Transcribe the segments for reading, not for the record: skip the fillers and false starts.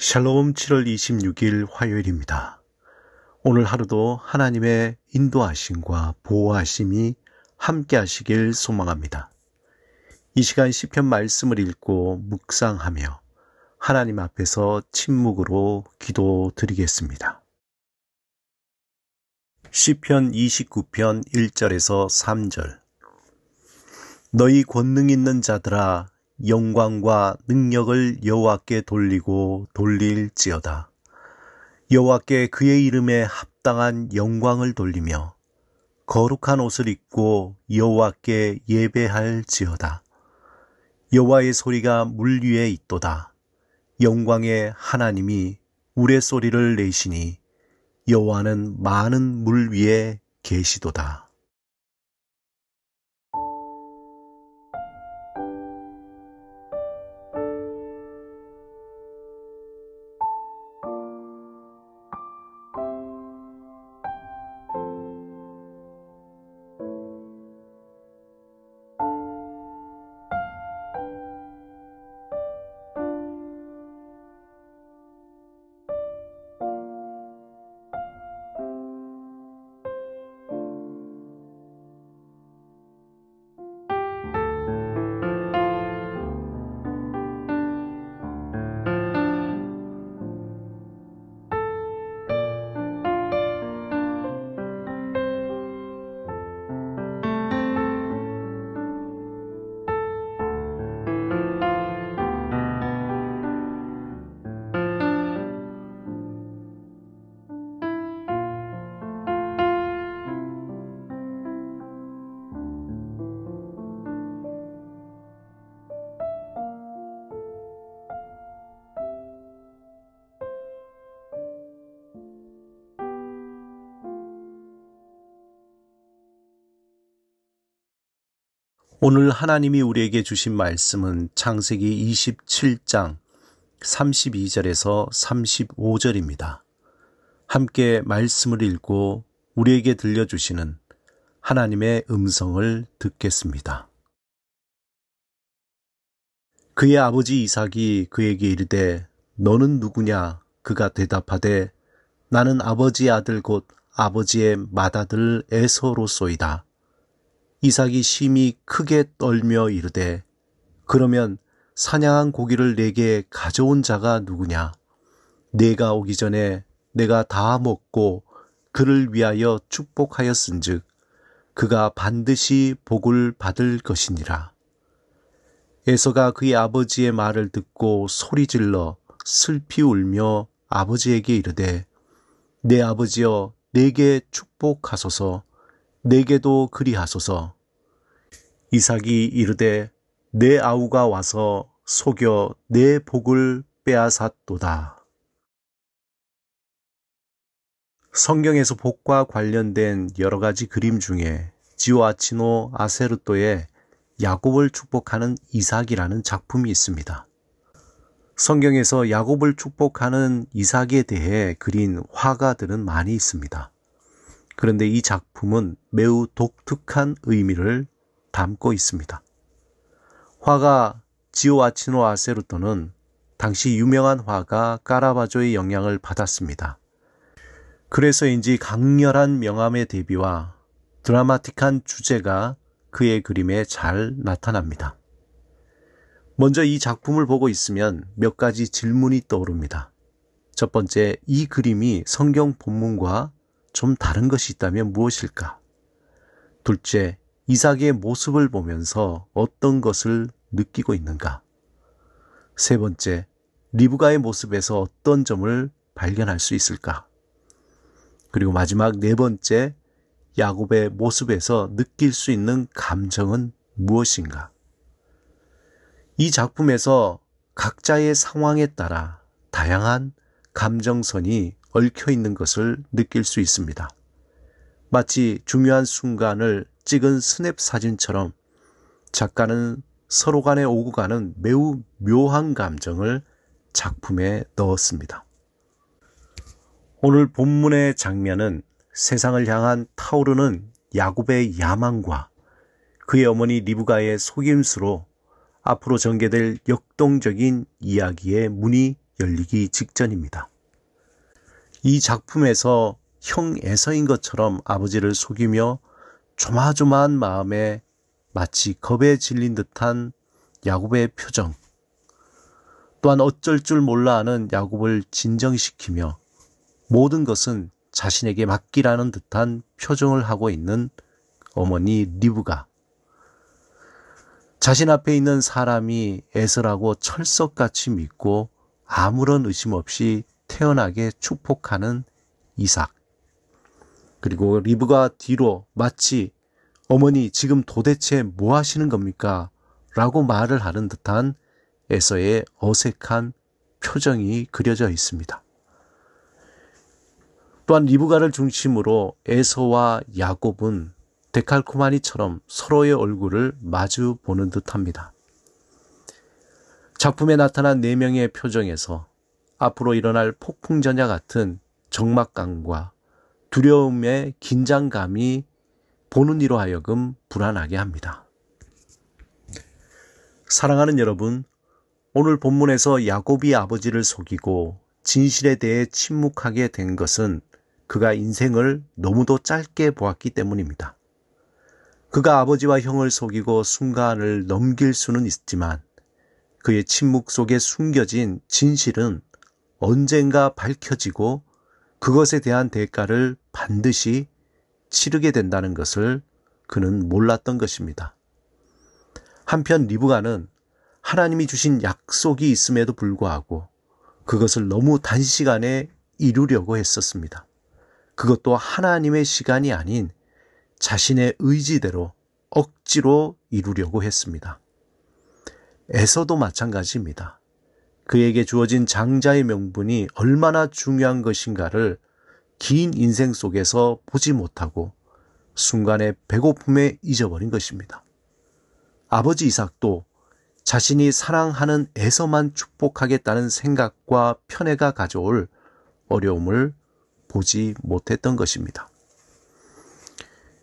샬롬 7월 26일 화요일입니다. 오늘 하루도 하나님의 인도하심과 보호하심이 함께 하시길 소망합니다. 이 시간 시편 말씀을 읽고 묵상하며 하나님 앞에서 침묵으로 기도드리겠습니다. 시편 29편 1절에서 3절. 너희 권능 있는 자들아, 영광과 능력을 여호와께 돌리고 돌릴지어다. 여호와께 그의 이름에 합당한 영광을 돌리며 거룩한 옷을 입고 여호와께 예배할지어다. 여호와의 소리가 물 위에 있도다. 영광의 하나님이 우레소리를 내시니 여호와는 많은 물 위에 계시도다. 오늘 하나님이 우리에게 주신 말씀은 창세기 27장 32절에서 35절입니다. 함께 말씀을 읽고 우리에게 들려주시는 하나님의 음성을 듣겠습니다. 그의 아버지 이삭이 그에게 이르되 너는 누구냐? 그가 대답하되 나는 아버지의 아들 곧 아버지의 맏아들 에서로소이다. 이삭이 심히 크게 떨며 이르되 그러면 사냥한 고기를 내게 가져온 자가 누구냐? 내가 오기 전에 내가 다 먹고 그를 위하여 축복하였은즉 그가 반드시 복을 받을 것이니라. 에서가 그의 아버지의 말을 듣고 소리질러 슬피 울며 아버지에게 이르되 내 아버지여 내게 축복하소서. 내게도 그리하소서. 이삭이 이르되 내 아우가 와서 속여 내 복을 빼앗았도다. 성경에서 복과 관련된 여러 가지 그림 중에 지오아치노 아세르토의 야곱을 축복하는 이삭이라는 작품이 있습니다. 성경에서 야곱을 축복하는 이삭에 대해 그린 화가들은 많이 있습니다. 그런데 이 작품은 매우 독특한 의미를 담고 있습니다. 화가 지오아치노 아세르토는 당시 유명한 화가 카라바조의 영향을 받았습니다. 그래서인지 강렬한 명암의 대비와 드라마틱한 주제가 그의 그림에 잘 나타납니다. 먼저 이 작품을 보고 있으면 몇 가지 질문이 떠오릅니다. 첫 번째, 이 그림이 성경 본문과 좀 다른 것이 있다면 무엇일까? 둘째, 이삭의 모습을 보면서 어떤 것을 느끼고 있는가? 세 번째, 리브가의 모습에서 어떤 점을 발견할 수 있을까? 그리고 마지막 네 번째, 야곱의 모습에서 느낄 수 있는 감정은 무엇인가? 이 작품에서 각자의 상황에 따라 다양한 감정선이 얽혀 있는 것을 느낄 수 있습니다. 마치 중요한 순간을 찍은 스냅 사진처럼 작가는 서로 간에 오고 가는 매우 묘한 감정을 작품에 넣었습니다. 오늘 본문의 장면은 세상을 향한 타오르는 야곱의 야망과 그의 어머니 리브가의 속임수로 앞으로 전개될 역동적인 이야기의 문이 열리기 직전입니다. 이 작품에서 형 에서인 것처럼 아버지를 속이며 조마조마한 마음에 마치 겁에 질린 듯한 야곱의 표정, 또한 어쩔 줄 몰라 하는 야곱을 진정시키며 모든 것은 자신에게 맡기라는 듯한 표정을 하고 있는 어머니 리브가, 자신 앞에 있는 사람이 에서라고 철석같이 믿고 아무런 의심 없이 태연하게 축복하는 이삭, 그리고 리브가 뒤로 마치 어머니 지금 도대체 뭐 하시는 겁니까? 라고 말을 하는 듯한 에서의 어색한 표정이 그려져 있습니다. 또한 리브가를 중심으로 에서와 야곱은 데칼코마니처럼 서로의 얼굴을 마주 보는 듯합니다. 작품에 나타난 네 명의 표정에서 앞으로 일어날 폭풍전야 같은 적막감과 두려움의 긴장감이 보는 이로 하여금 불안하게 합니다. 사랑하는 여러분, 오늘 본문에서 야곱이 아버지를 속이고 진실에 대해 침묵하게 된 것은 그가 인생을 너무도 짧게 보았기 때문입니다. 그가 아버지와 형을 속이고 순간을 넘길 수는 있지만 그의 침묵 속에 숨겨진 진실은 언젠가 밝혀지고 그것에 대한 대가를 반드시 치르게 된다는 것을 그는 몰랐던 것입니다. 한편 리브가는 하나님이 주신 약속이 있음에도 불구하고 그것을 너무 단시간에 이루려고 했었습니다. 그것도 하나님의 시간이 아닌 자신의 의지대로 억지로 이루려고 했습니다. 에서도 마찬가지입니다. 그에게 주어진 장자의 명분이 얼마나 중요한 것인가를 긴 인생 속에서 보지 못하고 순간의 배고픔에 잊어버린 것입니다. 아버지 이삭도 자신이 사랑하는 에서만 축복하겠다는 생각과 편애가 가져올 어려움을 보지 못했던 것입니다.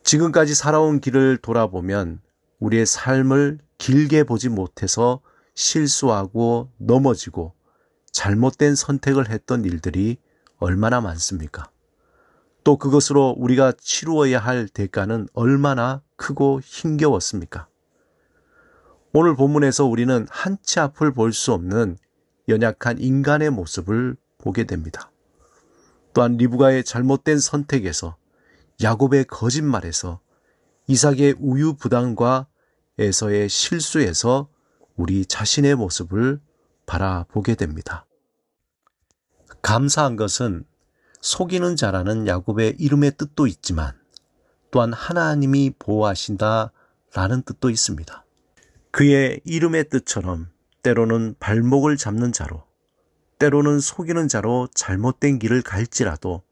지금까지 살아온 길을 돌아보면 우리의 삶을 길게 보지 못해서 실수하고 넘어지고 잘못된 선택을 했던 일들이 얼마나 많습니까? 또 그것으로 우리가 치루어야 할 대가는 얼마나 크고 힘겨웠습니까? 오늘 본문에서 우리는 한치 앞을 볼 수 없는 연약한 인간의 모습을 보게 됩니다. 또한 리브가의 잘못된 선택에서, 야곱의 거짓말에서, 이삭의 우유부단과 에서의 실수에서 우리 자신의 모습을 바라보게 됩니다. 감사한 것은 속이는 자라는 야곱의 이름의 뜻도 있지만 또한 하나님이 보호하신다라는 뜻도 있습니다. 그의 이름의 뜻처럼 때로는 발목을 잡는 자로, 때로는 속이는 자로 잘못된 길을 갈지라도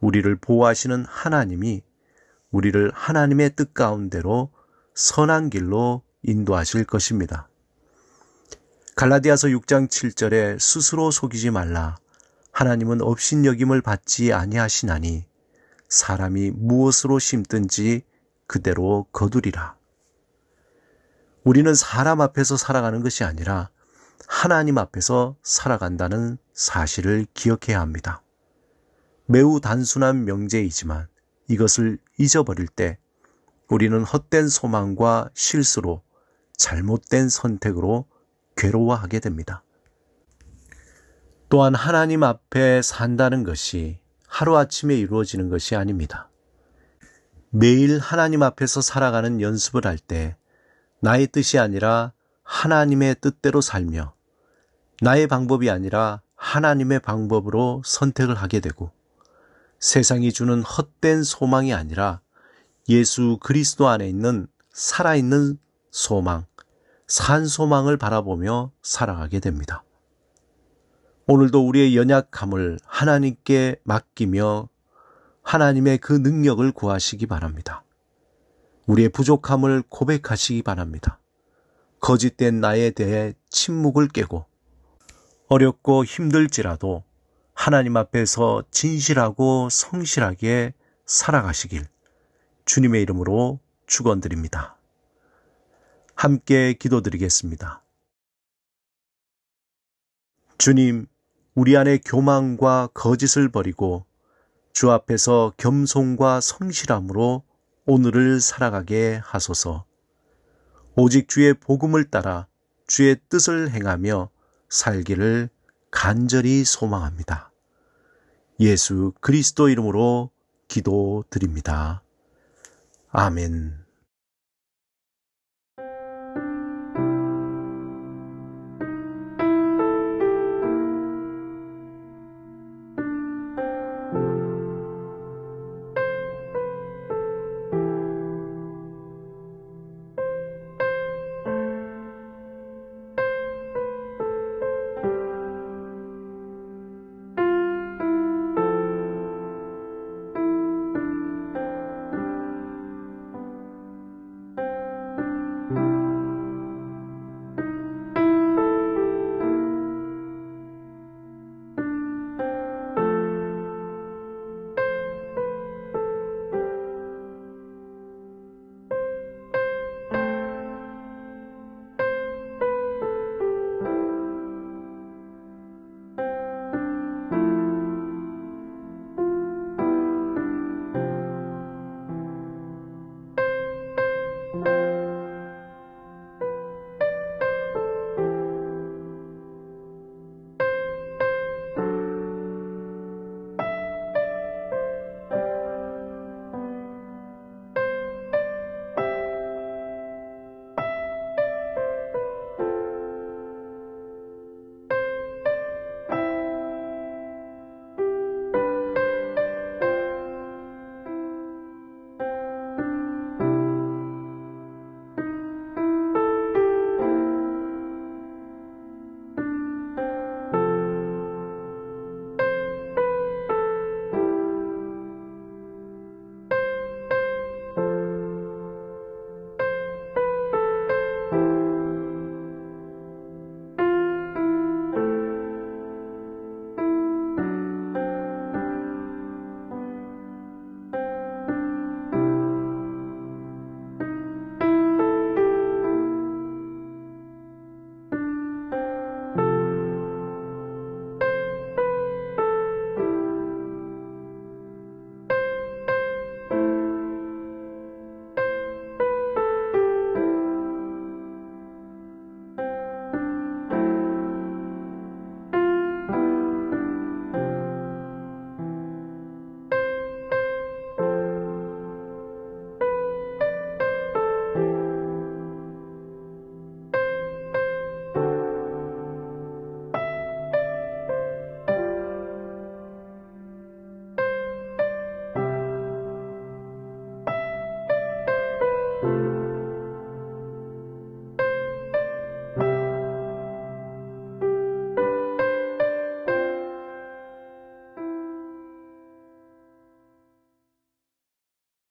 우리를 보호하시는 하나님이 우리를 하나님의 뜻 가운데로 선한 길로 인도하실 것입니다. 갈라디아서 6장 7절에 스스로 속이지 말라. 하나님은 업신여김을 받지 아니하시나니 사람이 무엇으로 심든지 그대로 거두리라. 우리는 사람 앞에서 살아가는 것이 아니라 하나님 앞에서 살아간다는 사실을 기억해야 합니다. 매우 단순한 명제이지만 이것을 잊어버릴 때 우리는 헛된 소망과 실수로 잘못된 선택으로 괴로워하게 됩니다. 또한 하나님 앞에 산다는 것이 하루아침에 이루어지는 것이 아닙니다. 매일 하나님 앞에서 살아가는 연습을 할 때 나의 뜻이 아니라 하나님의 뜻대로 살며 나의 방법이 아니라 하나님의 방법으로 선택을 하게 되고 세상이 주는 헛된 소망이 아니라 예수 그리스도 안에 있는 살아있는 소망, 산 소망을 바라보며 살아가게 됩니다. 오늘도 우리의 연약함을 하나님께 맡기며 하나님의 그 능력을 구하시기 바랍니다. 우리의 부족함을 고백하시기 바랍니다. 거짓된 나에 대해 침묵을 깨고 어렵고 힘들지라도 하나님 앞에서 진실하고 성실하게 살아가시길 주님의 이름으로 축원드립니다. 함께 기도드리겠습니다. 주님, 우리 안에 교만과 거짓을 버리고 주 앞에서 겸손과 성실함으로 오늘을 살아가게 하소서. 오직 주의 복음을 따라 주의 뜻을 행하며 살기를 간절히 소망합니다. 예수 그리스도 이름으로 기도드립니다. 아멘.